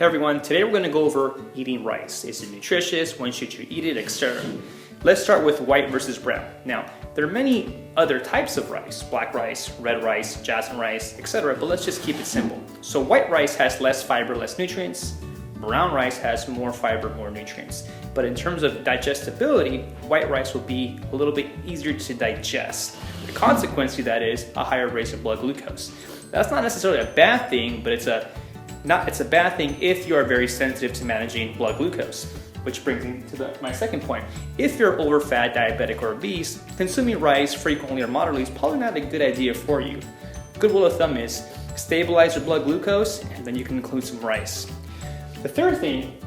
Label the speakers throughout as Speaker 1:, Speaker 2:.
Speaker 1: Hey everyone, today we're going to go over eating rice. Is it nutritious? When should you eat it, etc. Let's start with white versus brown. Now, there are many other types of rice, black rice, red rice, jasmine rice, etc. But let's just keep it simple. So white rice has less fiber, less nutrients. Brown rice has more fiber, more nutrients. But in terms of digestibility, white rice will be a little bit easier to digest. The consequence to that is a higher rate of blood glucose. That's not necessarily a bad thing, but it's a bad thing if you are very sensitive to managing blood glucose. Which brings me to my second point. If you're overfat, diabetic, or obese, consuming rice frequently or moderately is probably not a good idea for you. Good rule of thumb is stabilize your blood glucose, and then you can include some rice. The third thing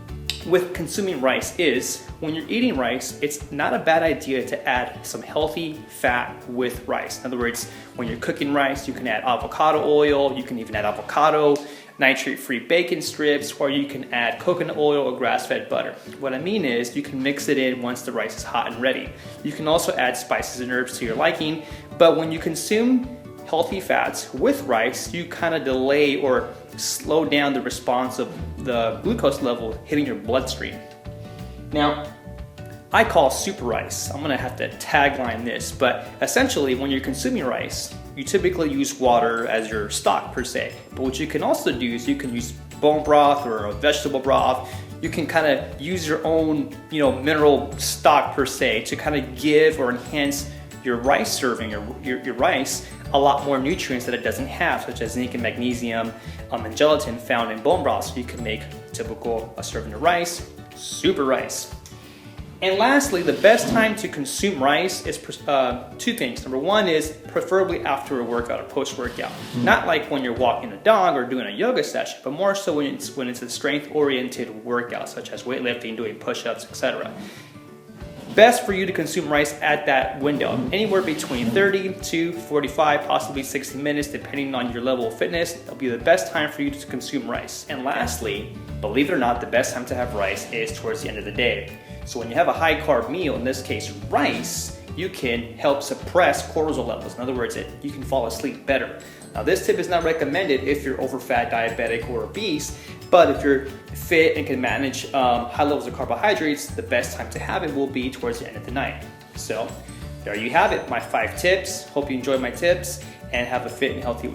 Speaker 1: with consuming rice is when you're eating rice, it's not a bad idea to add some healthy fat with rice. In other words, when you're cooking rice, you can add avocado oil, you can even add avocado, nitrate-free bacon strips, or you can add coconut oil or grass-fed butter. What I mean is you can mix it in once the rice is hot and ready. You can also add spices and herbs to your liking, but when you consume healthy fats with rice, you kind of delay or slow down the response of the glucose level hitting your bloodstream. Now, I call super rice. I'm gonna have to tagline this, but essentially when you're consuming rice, you typically use water as your stock per se. But what you can also do is you can use bone broth or a vegetable broth. You can kind of use your own, mineral stock per se to kind of give or enhance your rice serving, your rice, a lot more nutrients that it doesn't have, such as zinc and magnesium and gelatin found in bone broth. So you can make a serving of rice, super rice. And lastly, the best time to consume rice is two things. Number one is preferably after a workout or post-workout. Not like when you're walking a dog or doing a yoga session, but more so when it's a strength-oriented workout, such as weightlifting, doing push-ups, etc. Best for you to consume rice at that window, anywhere between 30 to 45, possibly 60 minutes, depending on your level of fitness. That'll be the best time for you to consume rice. And lastly, believe it or not, the best time to have rice is towards the end of the day. So when you have a high carb meal, in this case rice, you can help suppress cortisol levels. In other words, you can fall asleep better. Now this tip is not recommended if you're overfat, diabetic, or obese, but if you're fit and can manage high levels of carbohydrates, the best time to have it will be towards the end of the night. So there you have it, my 5 tips. Hope you enjoyed my tips and have a fit and healthy week.